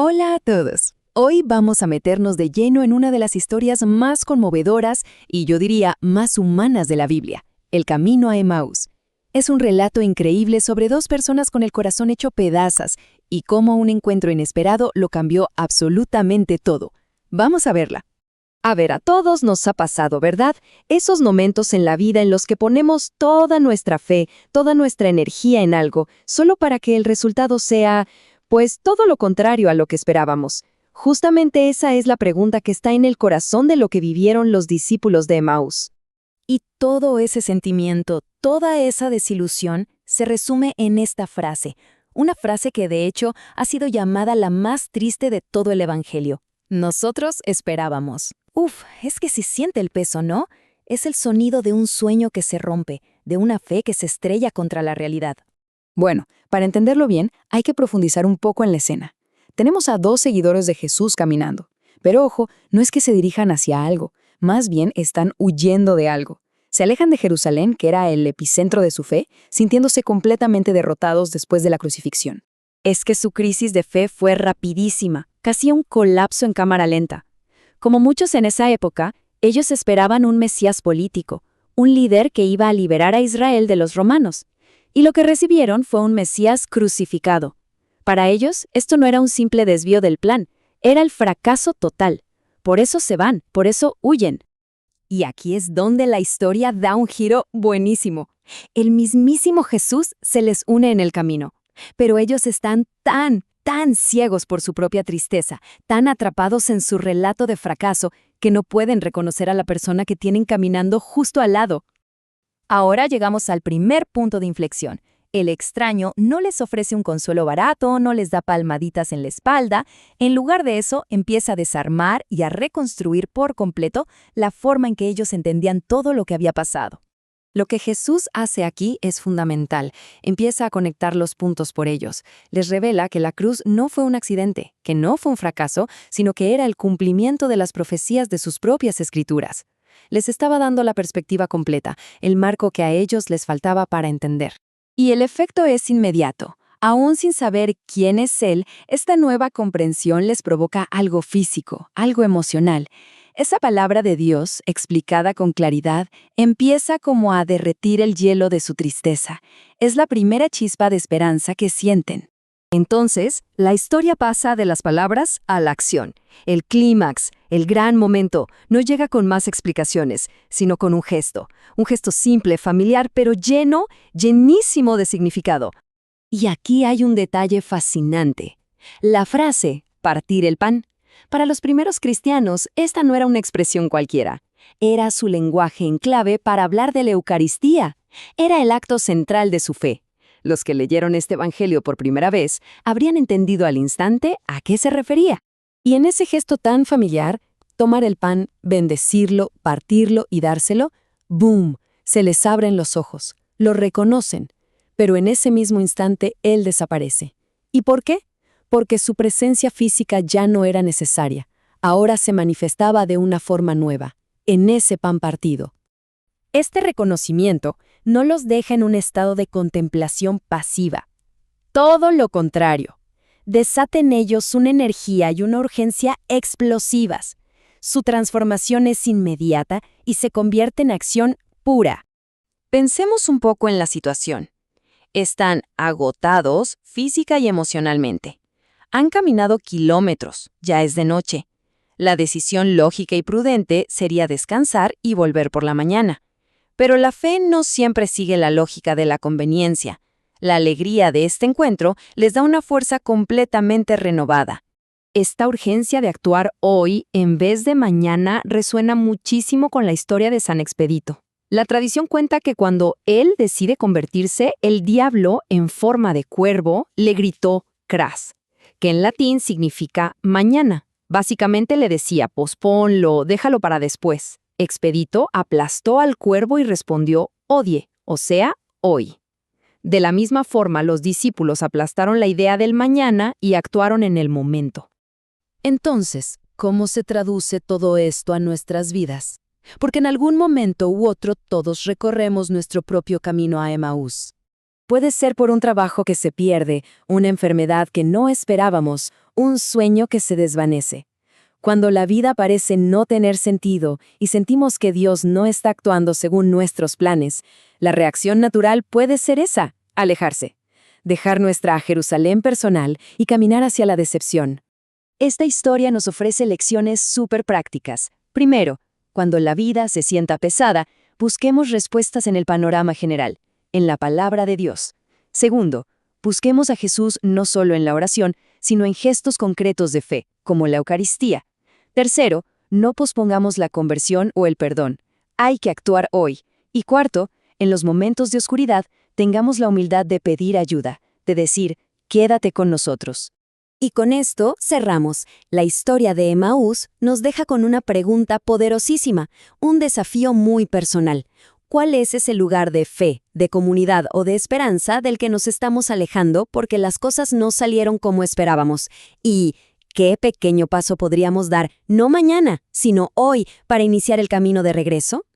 Hola a todos. Hoy vamos a meternos de lleno en una de las historias más conmovedoras y yo diría más humanas de la Biblia, el camino a Emaús. Es un relato increíble sobre dos personas con el corazón hecho pedazos y cómo un encuentro inesperado lo cambió absolutamente todo. Vamos a verla. A ver, a todos nos ha pasado, ¿verdad? Esos momentos en la vida en los que ponemos toda nuestra fe, toda nuestra energía en algo, solo para que el resultado sea, pues, todo lo contrario a lo que esperábamos. Justamente esa es la pregunta que está en el corazón de lo que vivieron los discípulos de Emaús. Y todo ese sentimiento, toda esa desilusión, se resume en esta frase, una frase que de hecho ha sido llamada la más triste de todo el Evangelio. Nosotros esperábamos. Uf, es que se siente el peso, ¿no? Es el sonido de un sueño que se rompe, de una fe que se estrella contra la realidad. Bueno, para entenderlo bien, hay que profundizar un poco en la escena. Tenemos a dos seguidores de Jesús caminando. Pero ojo, no es que se dirijan hacia algo, más bien están huyendo de algo. Se alejan de Jerusalén, que era el epicentro de su fe, sintiéndose completamente derrotados después de la crucifixión. Es que su crisis de fe fue rapidísima, casi un colapso en cámara lenta. Como muchos en esa época, ellos esperaban un Mesías político, un líder que iba a liberar a Israel de los romanos. Y lo que recibieron fue un Mesías crucificado. Para ellos, esto no era un simple desvío del plan, era el fracaso total. Por eso se van, por eso huyen. Y aquí es donde la historia da un giro buenísimo. El mismísimo Jesús se les une en el camino. Pero ellos están tan ciegos por su propia tristeza, tan atrapados en su relato de fracaso, que no pueden reconocer a la persona que tienen caminando justo al lado. Ahora llegamos al primer punto de inflexión. El extraño no les ofrece un consuelo barato, no les da palmaditas en la espalda. En lugar de eso, empieza a desarmar y a reconstruir por completo la forma en que ellos entendían todo lo que había pasado. Lo que Jesús hace aquí es fundamental. Empieza a conectar los puntos por ellos. Les revela que la cruz no fue un accidente, que no fue un fracaso, sino que era el cumplimiento de las profecías de sus propias escrituras. Les estaba dando la perspectiva completa, el marco que a ellos les faltaba para entender. Y el efecto es inmediato. Aún sin saber quién es Él, esta nueva comprensión les provoca algo físico, algo emocional. Esa palabra de Dios, explicada con claridad, empieza como a derretir el hielo de su tristeza. Es la primera chispa de esperanza que sienten. Entonces, la historia pasa de las palabras a la acción. El clímax, el gran momento, no llega con más explicaciones, sino con un gesto simple, familiar, pero llenísimo de significado. Y aquí hay un detalle fascinante. La frase, partir el pan. Para los primeros cristianos, esta no era una expresión cualquiera. Era su lenguaje en clave para hablar de la Eucaristía. Era el acto central de su fe. Los que leyeron este evangelio por primera vez habrían entendido al instante a qué se refería. Y en ese gesto tan familiar, tomar el pan, bendecirlo, partirlo y dárselo, ¡boom!, se les abren los ojos, lo reconocen. Pero en ese mismo instante, él desaparece. ¿Y por qué? Porque su presencia física ya no era necesaria. Ahora se manifestaba de una forma nueva, en ese pan partido. Este reconocimiento no los deja en un estado de contemplación pasiva. Todo lo contrario. Desata en ellos una energía y una urgencia explosivas. Su transformación es inmediata y se convierte en acción pura. Pensemos un poco en la situación. Están agotados física y emocionalmente. Han caminado kilómetros, ya es de noche. La decisión lógica y prudente sería descansar y volver por la mañana. Pero la fe no siempre sigue la lógica de la conveniencia. La alegría de este encuentro les da una fuerza completamente renovada. Esta urgencia de actuar hoy en vez de mañana resuena muchísimo con la historia de San Expedito. La tradición cuenta que cuando él decide convertirse, el diablo, en forma de cuervo, le gritó cras, que en latín significa mañana. Básicamente le decía, posponlo, déjalo para después. Expedito aplastó al cuervo y respondió, odie, o sea, hoy. De la misma forma, los discípulos aplastaron la idea del mañana y actuaron en el momento. Entonces, ¿cómo se traduce todo esto a nuestras vidas? Porque en algún momento u otro todos recorremos nuestro propio camino a Emaús. Puede ser por un trabajo que se pierde, una enfermedad que no esperábamos, un sueño que se desvanece. Cuando la vida parece no tener sentido y sentimos que Dios no está actuando según nuestros planes, la reacción natural puede ser esa, alejarse, dejar nuestra Jerusalén personal y caminar hacia la decepción. Esta historia nos ofrece lecciones súper prácticas. Primero, cuando la vida se sienta pesada, busquemos respuestas en el panorama general, en la palabra de Dios. Segundo, busquemos a Jesús no solo en la oración, sino en gestos concretos de fe, como la Eucaristía. Tercero, no pospongamos la conversión o el perdón. Hay que actuar hoy. Y cuarto, en los momentos de oscuridad, tengamos la humildad de pedir ayuda, de decir, quédate con nosotros. Y con esto cerramos. La historia de Emaús nos deja con una pregunta poderosísima, un desafío muy personal. ¿Cuál es ese lugar de fe, de comunidad o de esperanza del que nos estamos alejando porque las cosas no salieron como esperábamos? ¿Y qué pequeño paso podríamos dar, no mañana, sino hoy, para iniciar el camino de regreso?